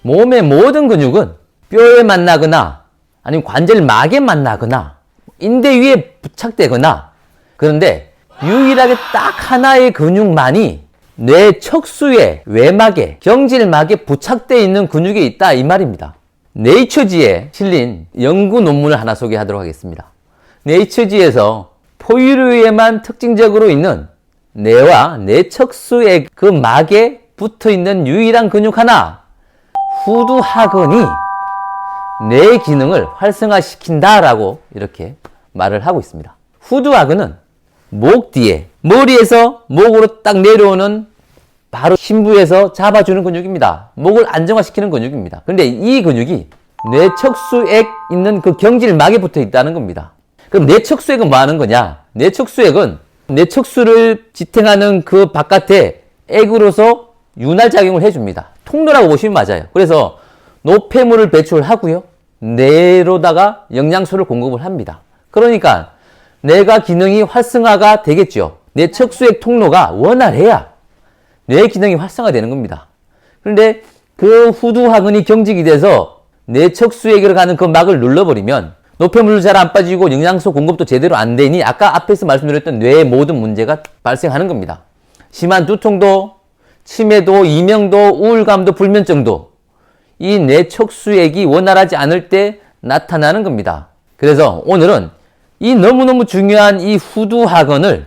몸의 모든 근육은 뼈에 만나거나 아니면 관절막에 만나거나 인대 위에 부착되거나, 그런데 유일하게 딱 하나의 근육만이 뇌 척수의 외막에, 경질막에 부착되어 있는 근육이 있다, 이 말입니다. 네이처지에 실린 연구 논문을 하나 소개하도록 하겠습니다. 네이처지에서 포유류에만 특징적으로 있는 뇌와 뇌 척수의 그 막에 붙어 있는 유일한 근육 하나, 후두하근이 뇌 기능을 활성화시킨다라고 이렇게 말을 하고 있습니다. 후두하근은 목 뒤에, 머리에서 목으로 딱 내려오는 바로 심부에서 잡아주는 근육입니다. 목을 안정화시키는 근육입니다. 그런데 이 근육이 뇌척수액 있는 그 경질막에 붙어 있다는 겁니다. 그럼 뇌척수액은 뭐 하는 거냐? 뇌척수액은 뇌척수를 지탱하는 그 바깥에 액으로서 윤활작용을 해줍니다. 통로라고 보시면 맞아요. 그래서 노폐물을 배출하고요, 뇌로다가 영양소를 공급을 합니다. 그러니까 뇌가 기능이 활성화가 되겠죠. 뇌척수액 통로가 원활해야 뇌 기능이 활성화되는 겁니다. 그런데 그 후두하근이 경직이 돼서 뇌척수액으로 가는 그 막을 눌러버리면 노폐물도 잘 안 빠지고 영양소 공급도 제대로 안 되니 아까 앞에서 말씀드렸던 뇌의 모든 문제가 발생하는 겁니다. 심한 두통도, 치매도, 이명도, 우울감도, 불면증도 이 뇌척수액이 원활하지 않을 때 나타나는 겁니다. 그래서 오늘은 이 너무너무 중요한 이 후두하근을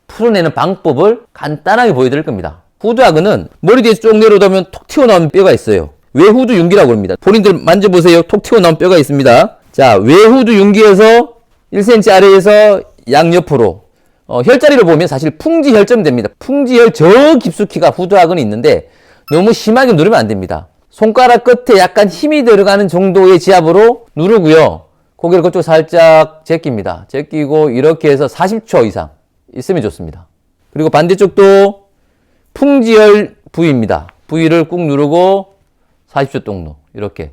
풀어내는 방법을 간단하게 보여드릴 겁니다. 후두하근은 머리 뒤에서 쭉 내려오면 톡 튀어나오는 뼈가 있어요. 외후두윤기라고 합니다. 본인들 만져보세요. 톡 튀어나온 뼈가 있습니다. 자, 외후두윤기에서 1cm 아래에서 양옆으로 혈자리를 보면 사실 풍지혈점 됩니다. 풍지혈 저 깊숙이가 후두하근이 있는데 너무 심하게 누르면 안 됩니다. 손가락 끝에 약간 힘이 들어가는 정도의 지압으로 누르고요, 고개를 그쪽 살짝 제낍니다. 제끼고 이렇게 해서 40초 이상 있으면 좋습니다. 그리고 반대쪽도 풍지혈 부위입니다. 부위를 꾹 누르고 40초 동로 이렇게.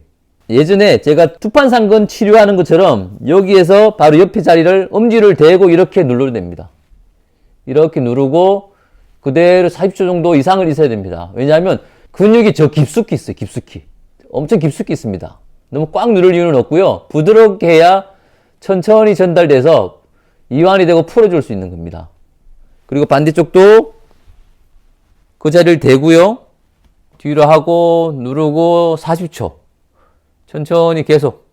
예전에 제가 투판상근 치료하는 것처럼 여기에서 바로 옆에 자리를 엄지를 대고 이렇게 눌러도 됩니다. 이렇게 누르고 그대로 40초 정도 이상을 있어야 됩니다. 왜냐하면 근육이 저 깊숙이 있어요. 깊숙이. 엄청 깊숙이 있습니다. 너무 꽉 누를 이유는 없고요. 부드럽게 해야 천천히 전달돼서 이완이 되고 풀어줄 수 있는 겁니다. 그리고 반대쪽도 그 자리를 대고요, 뒤로 하고 누르고 40초 천천히 계속.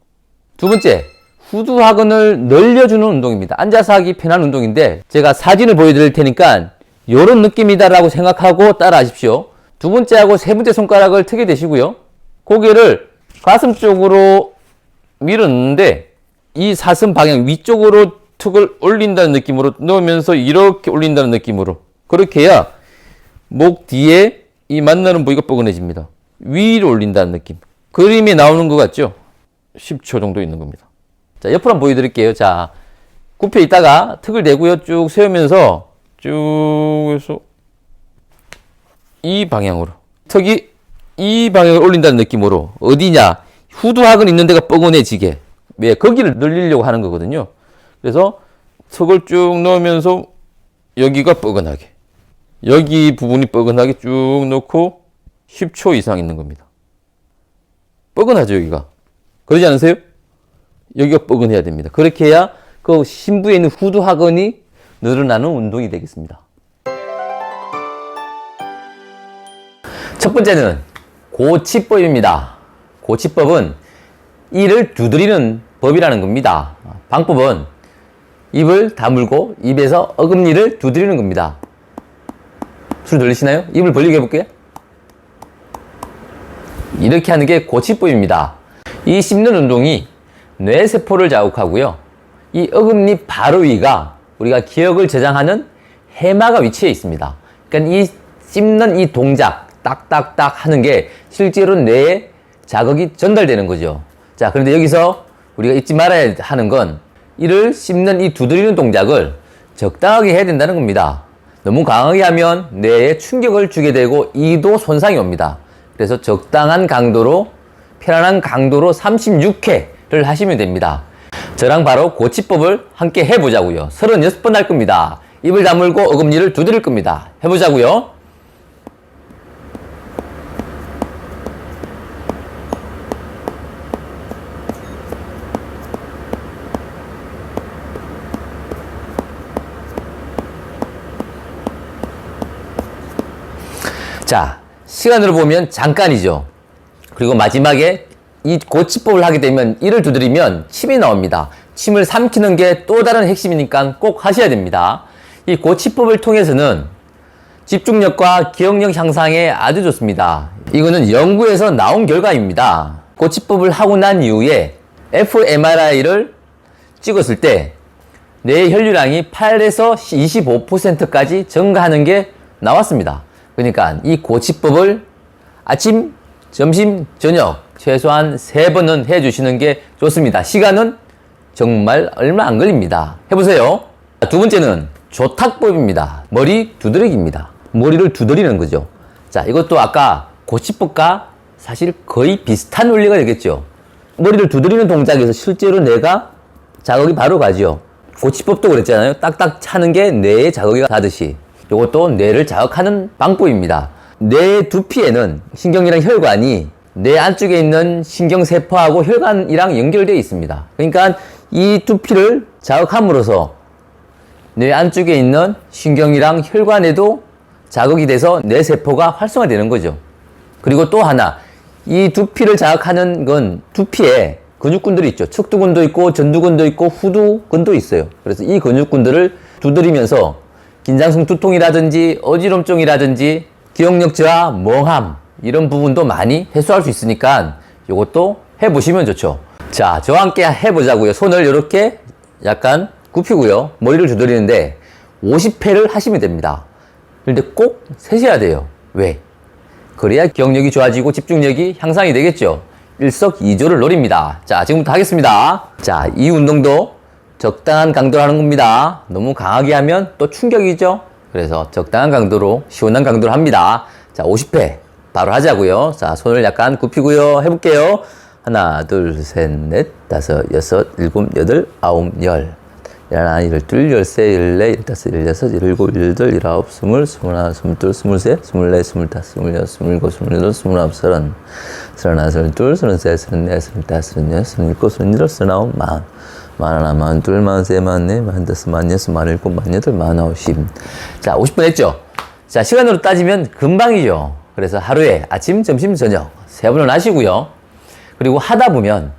두 번째, 후두하근을 늘려주는 운동입니다. 앉아서 하기 편한 운동인데 제가 사진을 보여드릴 테니까 이런 느낌이다라고 생각하고 따라 하십시오. 두 번째하고 세 번째 손가락을 턱에 대시고요, 고개를 가슴 쪽으로 밀었는데 이 사슴 방향 위쪽으로 턱을 올린다는 느낌으로 넣으면서 이렇게 올린다는 느낌으로, 그렇게 해야 목 뒤에 이 만나는 부위가 뻐근해집니다. 위로 올린다는 느낌. 그림이 나오는 것 같죠? 10초 정도 있는 겁니다. 자, 옆으로 한번 보여드릴게요. 자, 굽혀 있다가 턱을 대고요, 쭉 세우면서 쭉 해서 이 방향으로, 턱이 이 방향을 올린다는 느낌으로. 어디냐? 후두하근 있는 데가 뻐근해지게. 왜? 거기를 늘리려고 하는 거거든요. 그래서 턱을 쭉 넣으면서 여기가 뻐근하게, 여기 부분이 뻐근하게 쭉 넣고 10초 이상 있는 겁니다. 뻐근하죠, 여기가. 그러지 않으세요? 여기가 뻐근해야 됩니다. 그렇게 해야 그 심부에 있는 후두하근이 늘어나는 운동이 되겠습니다. 첫 번째는 고치법입니다. 고치법은 이를 두드리는 법이라는 겁니다. 방법은 입을 다물고 입에서 어금니를 두드리는 겁니다. 소리 들리시나요? 입을 벌리게 해볼게요. 이렇게 하는 게 고치법입니다. 이 씹는 운동이 뇌세포를 자극하고요, 이 어금니 바로 위가 우리가 기억을 저장하는 해마가 위치해 있습니다. 그러니까 이 씹는 이 동작, 딱딱딱 하는 게 실제로 뇌에 자극이 전달되는 거죠. 자, 그런데 여기서 우리가 잊지 말아야 하는 건 이를 씹는 이 두드리는 동작을 적당하게 해야 된다는 겁니다. 너무 강하게 하면 뇌에 충격을 주게 되고 이도 손상이 옵니다. 그래서 적당한 강도로, 편안한 강도로 36회를 하시면 됩니다. 저랑 바로 고치법을 함께 해보자고요. 36번 할 겁니다. 입을 다물고 어금니를 두드릴 겁니다. 해보자고요. 자, 시간으로 보면 잠깐이죠. 그리고 마지막에 이 고치법을 하게 되면 이를 두드리면 침이 나옵니다. 침을 삼키는 게 또 다른 핵심이니까 꼭 하셔야 됩니다. 이 고치법을 통해서는 집중력과 기억력 향상에 아주 좋습니다. 이거는 연구에서 나온 결과입니다. 고치법을 하고 난 이후에 fMRI를 찍었을 때 뇌의 혈류량이 8에서 25%까지 증가하는 게 나왔습니다. 그러니까 이 고치법을 아침, 점심, 저녁 최소한 3번은 해주시는 게 좋습니다. 시간은 정말 얼마 안 걸립니다. 해보세요. 두 번째는 조탁법입니다. 머리 두드리기입니다. 머리를 두드리는 거죠. 자, 이것도 아까 고치법과 사실 거의 비슷한 원리가 되겠죠. 머리를 두드리는 동작에서 실제로 뇌가 자극이 바로 가죠. 고치법도 그랬잖아요. 딱딱 차는 게 뇌에 자극이 가듯이 이것도 뇌를 자극하는 방법입니다. 뇌 두피에는 신경이랑 혈관이 뇌 안쪽에 있는 신경세포하고 혈관이랑 연결되어 있습니다. 그러니까 이 두피를 자극함으로써 뇌 안쪽에 있는 신경이랑 혈관에도 자극이 돼서 뇌세포가 활성화되는 거죠. 그리고 또 하나, 이 두피를 자극하는 건 두피에 근육군들이 있죠. 척두근도 있고 전두근도 있고 후두근도 있어요. 그래서 이 근육군들을 두드리면서 긴장성 두통이라든지 어지럼증이라든지 기억력 저하, 멍함 이런 부분도 많이 해소할 수 있으니까 이것도 해보시면 좋죠. 자, 저와 함께 해보자고요. 손을 이렇게 약간 굽히고요. 머리를 두드리는데 50회를 하시면 됩니다. 그런데 꼭 세셔야 돼요. 왜? 그래야 기억력이 좋아지고 집중력이 향상이 되겠죠. 일석이조를 노립니다. 자, 지금부터 하겠습니다. 자, 이 운동도 적당한 강도로 하는 겁니다. 너무 강하게 하면 또 충격이죠. 그래서 적당한 강도로, 시원한 강도로 합니다. 자, 50회 바로 하자고요. 자, 손을 약간 굽히고요. 해볼게요. 하나, 둘, 셋, 넷, 다섯, 여섯, 일곱, 여덟, 아홉, 열. 열하나, 열둘, 열세, 열네, 열다섯, 열여섯, 열일곱, 열여덟, 열아홉, 스물, 스물하나, 스물둘, 스물셋, 스물넷, 스물다섯, 스물여섯, 스물일곱, 스물여덟, 스물아홉, 서른, 서른하나, 서른둘, 서른셋, 서른넷, 서른다섯, 서른여섯, 서른일곱, 서른여덟, 서른아홉, 마흔, 마흔하나, 마흔둘, 마흔셋, 마흔넷, 마흔다섯, 마흔여섯, 마흔일곱, 마흔여덟, 마흔아홉, 십. 자, 50분 했죠? 자, 시간으로 따지면 금방이죠. 그래서 하루에 아침, 점심, 저녁 3번을 하시고요. 그리고 하다 보면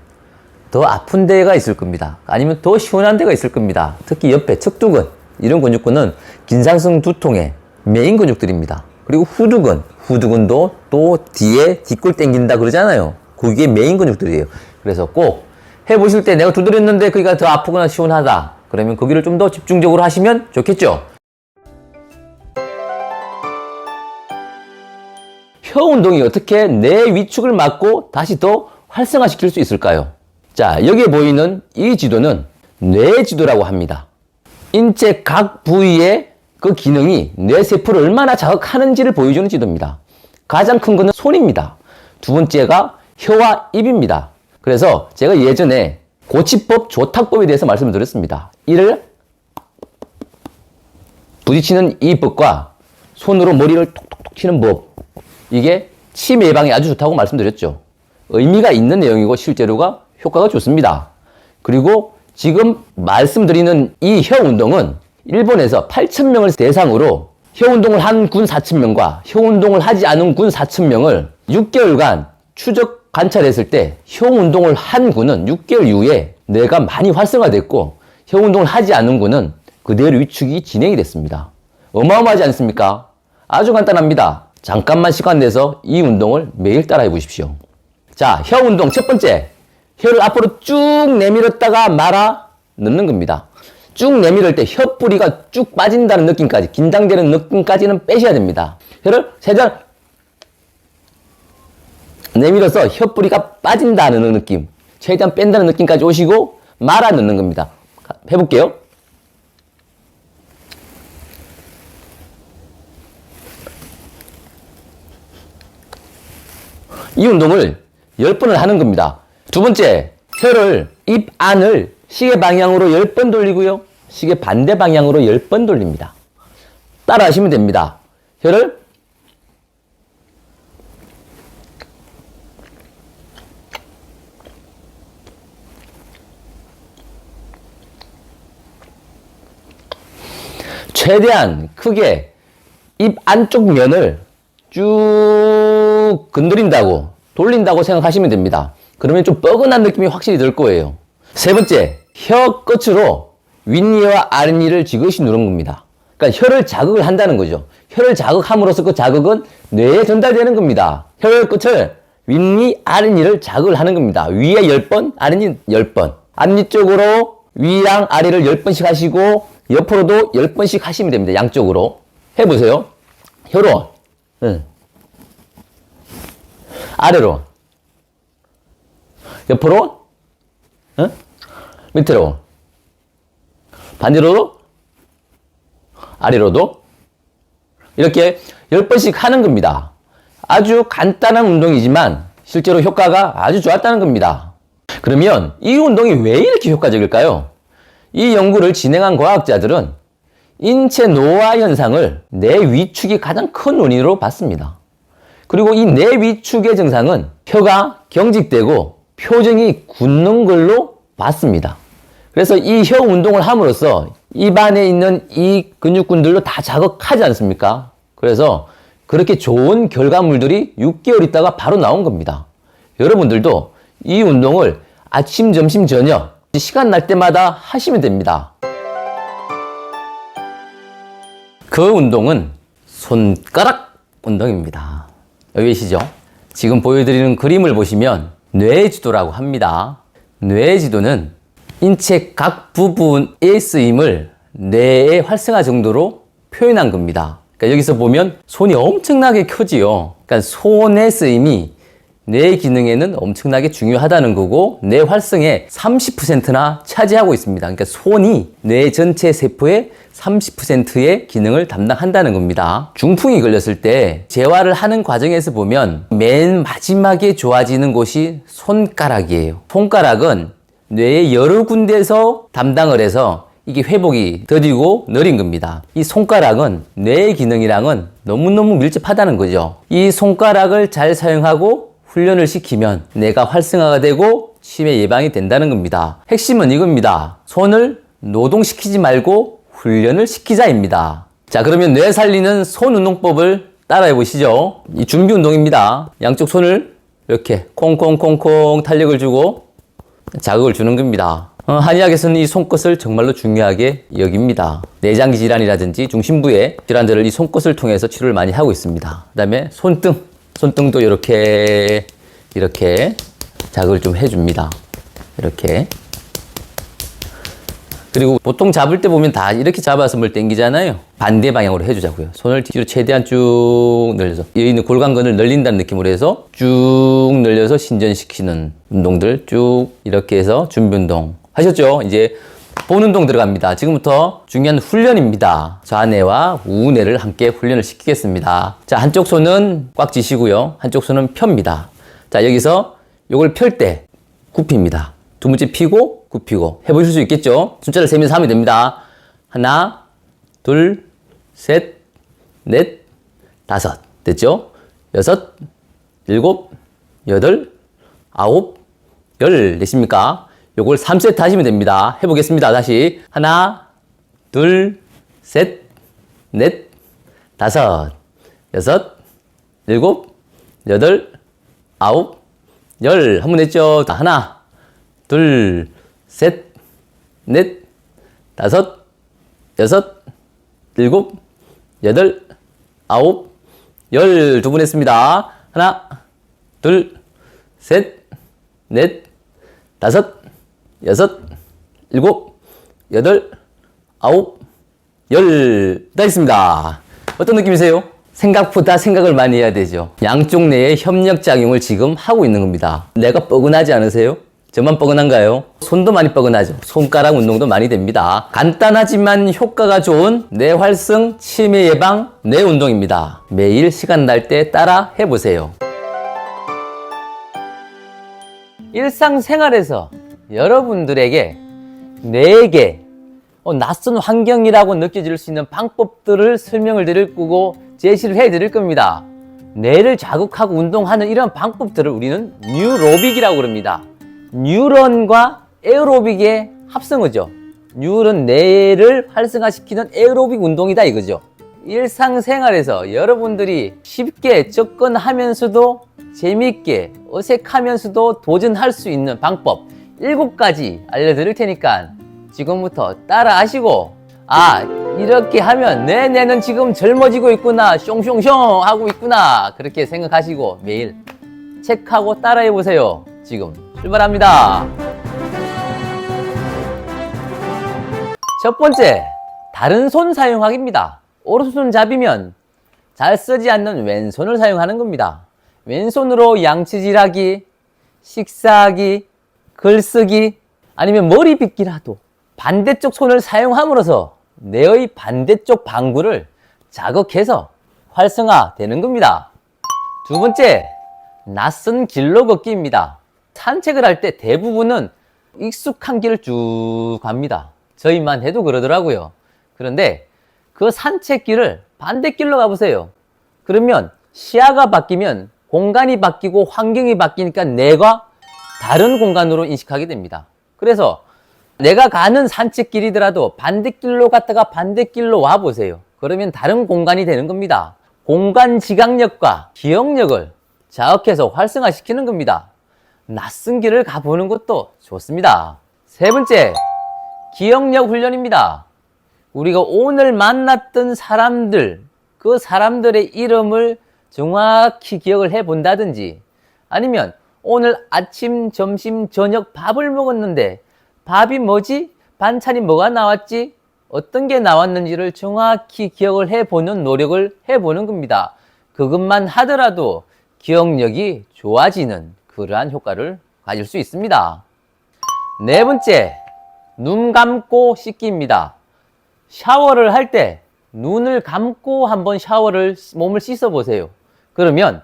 더 아픈 데가 있을 겁니다. 아니면 더 시원한 데가 있을 겁니다. 특히 옆에 척두근, 이런 근육근은 긴장성 두통의 메인 근육들입니다. 그리고 후두근도 또 뒤에 뒷골 당긴다 그러잖아요. 그게 메인 근육들이에요. 그래서 꼭 해보실 때 내가 두드렸는데 거기가 더 아프거나 시원하다. 그러면 거기를 좀 더 집중적으로 하시면 좋겠죠. 혀 운동이 어떻게 뇌 위축을 막고 다시 더 활성화시킬 수 있을까요? 자, 여기에 보이는 이 지도는 뇌지도라고 합니다. 인체 각 부위의 그 기능이 뇌세포를 얼마나 자극하는지를 보여주는 지도입니다. 가장 큰 거는 손입니다. 두 번째가 혀와 입입니다. 그래서 제가 예전에 고치법, 조탁법에 대해서 말씀을 드렸습니다. 이를 부딪히는 이 법과 손으로 머리를 톡톡톡 치는 법, 이게 치매 예방에 아주 좋다고 말씀드렸죠. 의미가 있는 내용이고 실제로가 효과가 좋습니다. 그리고 지금 말씀드리는 이 혀 운동은 일본에서 8,000명을 대상으로 혀 운동을 한 군 4,000명과 혀 운동을 하지 않은 군 4,000명을 6개월간 추적 관찰했을 때 혀 운동을 한 군은 6개월 이후에 뇌가 많이 활성화됐고 혀 운동을 하지 않은 군은 그대로 위축이 진행이 됐습니다. 어마어마하지 않습니까? 아주 간단합니다. 잠깐만 시간 내서 이 운동을 매일 따라해 보십시오. 자, 혀 운동 첫 번째. 혀를 앞으로 쭉 내밀었다가 말아 넣는 겁니다. 쭉 내밀을 때 혀 뿌리가 쭉 빠진다는 느낌까지, 긴장되는 느낌까지는 빼셔야 됩니다. 혀를 세장 내밀어서 혀 뿌리가 빠진다는 느낌, 최대한 뺀다는 느낌까지 오시고 말아 넣는 겁니다. 해볼게요. 이 운동을 10번을 하는 겁니다. 두 번째, 혀를 입 안을 시계 방향으로 10번 돌리고요. 시계 반대 방향으로 10번 돌립니다. 따라 하시면 됩니다. 혀를 최대한 크게 입 안쪽 면을 쭉 건드린다고, 돌린다고 생각하시면 됩니다. 그러면 좀 뻐근한 느낌이 확실히 들 거예요. 세 번째, 혀 끝으로 윗니와 아랫니를 지그시 누른 겁니다. 그러니까 혀를 자극을 한다는 거죠. 혀를 자극함으로써 그 자극은 뇌에 전달되는 겁니다. 혀의 끝을 윗니, 아랫니를 자극을 하는 겁니다. 위에 10번, 아랫니 10번. 앞니 쪽으로 위랑 아래를 10번씩 하시고 옆으로도 10번씩 하시면 됩니다. 양쪽으로. 해보세요. 혀로. 아래로. 옆으로. 밑으로. 반대로도. 아래로도. 이렇게 10번씩 하는 겁니다. 아주 간단한 운동이지만 실제로 효과가 아주 좋았다는 겁니다. 그러면 이 운동이 왜 이렇게 효과적일까요? 이 연구를 진행한 과학자들은 인체 노화 현상을 뇌 위축이 가장 큰 원인으로 봤습니다. 그리고 이 뇌 위축의 증상은 혀가 경직되고 표정이 굳는 걸로 봤습니다. 그래서 이 혀 운동을 함으로써 입안에 있는 이 근육군들도 다 자극하지 않습니까? 그래서 그렇게 좋은 결과물들이 6개월 있다가 바로 나온 겁니다. 여러분들도 이 운동을 아침, 점심, 저녁 시간 날 때마다 하시면 됩니다. 그 운동은 손가락 운동입니다. 여기 계시죠? 지금 보여드리는 그림을 보시면 뇌지도라고 합니다. 뇌지도는 인체 각 부분의 쓰임을 뇌의 활성화 정도로 표현한 겁니다. 그러니까 여기서 보면 손이 엄청나게 크지요. 그러니까 손의 쓰임이 뇌 기능에는 엄청나게 중요하다는 거고 뇌 활성의 30%나 차지하고 있습니다. 그러니까 손이 뇌 전체 세포의 30%의 기능을 담당한다는 겁니다. 중풍이 걸렸을 때 재활을 하는 과정에서 보면 맨 마지막에 좋아지는 곳이 손가락이에요. 손가락은 뇌의 여러 군데에서 담당을 해서 이게 회복이 더디고 느린 겁니다. 이 손가락은 뇌의 기능이랑은 너무너무 밀접하다는 거죠. 이 손가락을 잘 사용하고 훈련을 시키면 뇌가 활성화가 되고 치매 예방이 된다는 겁니다. 핵심은 이겁니다. 손을 노동시키지 말고 훈련을 시키자입니다. 자, 그러면 뇌 살리는 손 운동법을 따라해 보시죠. 이 준비 운동입니다. 양쪽 손을 이렇게 콩콩콩콩 탄력을 주고 자극을 주는 겁니다. 한의학에서는 이 손끝을 정말로 중요하게 여깁니다. 내장기 질환이라든지 중심부의 질환들을 이 손끝을 통해서 치료를 많이 하고 있습니다. 그 다음에 손등도 이렇게 자극을 좀 해줍니다. 이렇게. 그리고 보통 잡을 때 보면 다 이렇게 잡아서 뭘 당기잖아요. 반대 방향으로 해주자고요. 손을 뒤로 최대한 쭉 늘려서 여기 있는 골간근을 늘린다는 느낌으로 해서 쭉 늘려서 신전시키는 운동들 쭉 이렇게 해서 준비 운동 하셨죠? 이제 본 운동 들어갑니다. 지금부터 중요한 훈련입니다. 좌뇌와 우뇌를 함께 훈련을 시키겠습니다. 자, 한쪽 손은 꽉 쥐시고요. 한쪽 손은 펴입니다. 자, 여기서 이걸 펼 때 굽힙니다. 두 번째 피고 굽히고 해보실 수 있겠죠? 숫자를 세면서 하면 됩니다. 하나, 둘, 셋, 넷, 다섯. 됐죠? 여섯, 일곱, 여덟, 아홉, 열. 되십니까? 요걸 3세트 하시면 됩니다. 해보겠습니다. 다시. 하나, 둘, 셋, 넷, 다섯, 여섯, 일곱, 여덟, 아홉, 열. 한 번 했죠? 하나, 둘, 셋, 넷, 다섯, 여섯, 일곱, 여덟, 아홉, 열. 두 번 했습니다. 하나, 둘, 셋, 넷, 다섯, 여섯, 일곱, 여덟, 아홉, 열. 다 했습니다. 어떤 느낌이세요? 생각보다 생각을 많이 해야 되죠. 양쪽 뇌의 협력작용을 지금 하고 있는 겁니다. 내가 뻐근하지 않으세요? 저만 뻐근한가요? 손도 많이 뻐근하죠. 손가락 운동도 많이 됩니다. 간단하지만 효과가 좋은 뇌 활성, 치매 예방, 뇌 운동입니다. 매일 시간 날 때 따라 해보세요. 일상생활에서 여러분들에게 뇌에게 낯선 환경이라고 느껴질 수 있는 방법들을 설명을 드릴 거고 제시를 해 드릴 겁니다. 뇌를 자극하고 운동하는 이런 방법들을 우리는 뉴로빅이라고 그럽니다. 뉴런과 에어로빅의 합성어죠. 뉴런 뇌를 활성화시키는 에어로빅 운동이다 이거죠. 일상생활에서 여러분들이 쉽게 접근하면서도 재미있게 어색하면서도 도전할 수 있는 방법 7가지 알려드릴 테니까 지금부터 따라 하시고, 이렇게 하면 내 뇌는 지금 젊어지고 있구나, 숑숑숑 하고 있구나, 그렇게 생각하시고 매일 체크하고 따라해 보세요. 지금 출발합니다. 첫 번째, 다른 손 사용하기입니다. 오른손잡이면 잘 쓰지 않는 왼손을 사용하는 겁니다. 왼손으로 양치질하기, 식사하기, 글쓰기, 아니면 머리 빗기라도 반대쪽 손을 사용함으로써 뇌의 반대쪽 방구를 자극해서 활성화되는 겁니다. 두 번째, 낯선 길로 걷기입니다. 산책을 할 때 대부분은 익숙한 길을 쭉 갑니다. 저희만 해도 그러더라고요. 그런데 그 산책길을 반대길로 가보세요. 그러면 시야가 바뀌면 공간이 바뀌고 환경이 바뀌니까 뇌가 다른 공간으로 인식하게 됩니다. 그래서 내가 가는 산책길이더라도 반대길로 갔다가 반대길로 와보세요. 그러면 다른 공간이 되는 겁니다. 공간 지각력과 기억력을 자극해서 활성화시키는 겁니다. 낯선 길을 가보는 것도 좋습니다. 세 번째, 기억력 훈련입니다. 우리가 오늘 만났던 사람들, 그 사람들의 이름을 정확히 기억을 해 본다든지, 아니면 오늘 아침, 점심, 저녁 밥을 먹었는데 밥이 뭐지? 반찬이 뭐가 나왔지? 어떤 게 나왔는지를 정확히 기억을 해보는 노력을 해보는 겁니다. 그것만 하더라도 기억력이 좋아지는 그러한 효과를 가질 수 있습니다. 네 번째, 눈 감고 씻기입니다. 샤워를 할 때 눈을 감고 한번 몸을 씻어 보세요. 그러면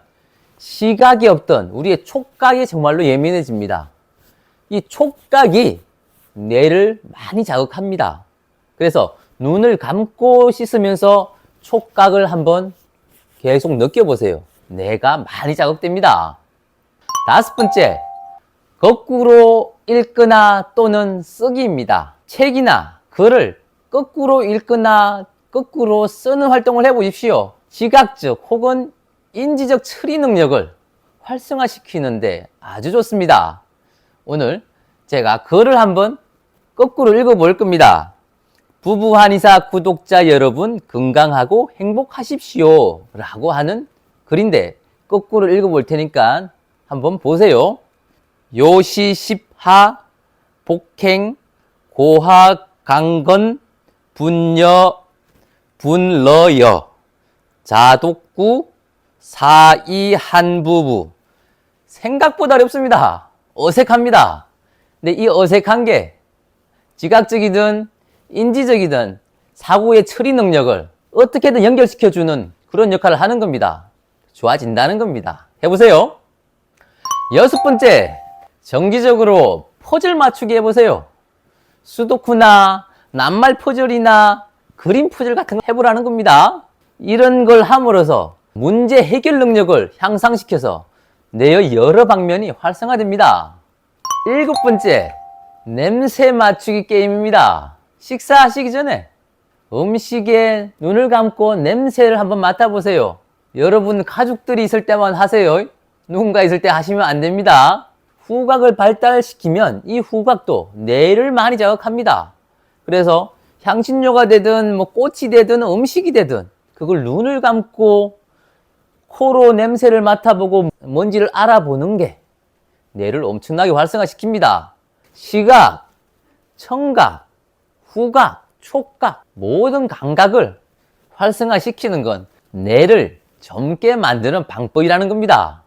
시각이 없던 우리의 촉각이 정말로 예민해집니다. 이 촉각이 뇌를 많이 자극합니다. 그래서 눈을 감고 씻으면서 촉각을 한번 계속 느껴보세요. 뇌가 많이 자극됩니다. 다섯 번째, 거꾸로 읽거나 또는 쓰기입니다. 책이나 글을 거꾸로 읽거나 거꾸로 쓰는 활동을 해보십시오. 지각적 혹은 인지적 처리 능력을 활성화시키는데 아주 좋습니다. 오늘 제가 글을 한번 거꾸로 읽어볼 겁니다. 부부 한의사 구독자 여러분 건강하고 행복하십시오 라고 하는 글인데 거꾸로 읽어볼 테니까 한번 보세요. 요시십하 복행 고하 강건 분여 분러여 자독구 사이한부부. 생각보다 어렵습니다. 어색합니다. 근데 이 어색한 게 지각적이든 인지적이든 사고의 처리 능력을 어떻게든 연결시켜주는 그런 역할을 하는 겁니다. 좋아진다는 겁니다. 해보세요. 여섯 번째, 정기적으로 퍼즐 맞추기 해보세요. 수도쿠나 낱말 퍼즐이나 그림 퍼즐 같은 거 해보라는 겁니다. 이런 걸 함으로써 문제 해결 능력을 향상시켜서 뇌의 여러 방면이 활성화됩니다. 일곱 번째, 냄새 맞추기 게임입니다. 식사하시기 전에 음식에 눈을 감고 냄새를 한번 맡아보세요. 여러분 가족들이 있을 때만 하세요. 누군가 있을 때 하시면 안 됩니다. 후각을 발달시키면 이 후각도 뇌를 많이 자극합니다. 그래서 향신료가 되든 꽃이 되든 음식이 되든 그걸 눈을 감고 코로 냄새를 맡아보고 뭔지를 알아보는 게 뇌를 엄청나게 활성화시킵니다. 시각, 청각, 후각, 촉각 모든 감각을 활성화시키는 건 뇌를 젊게 만드는 방법이라는 겁니다.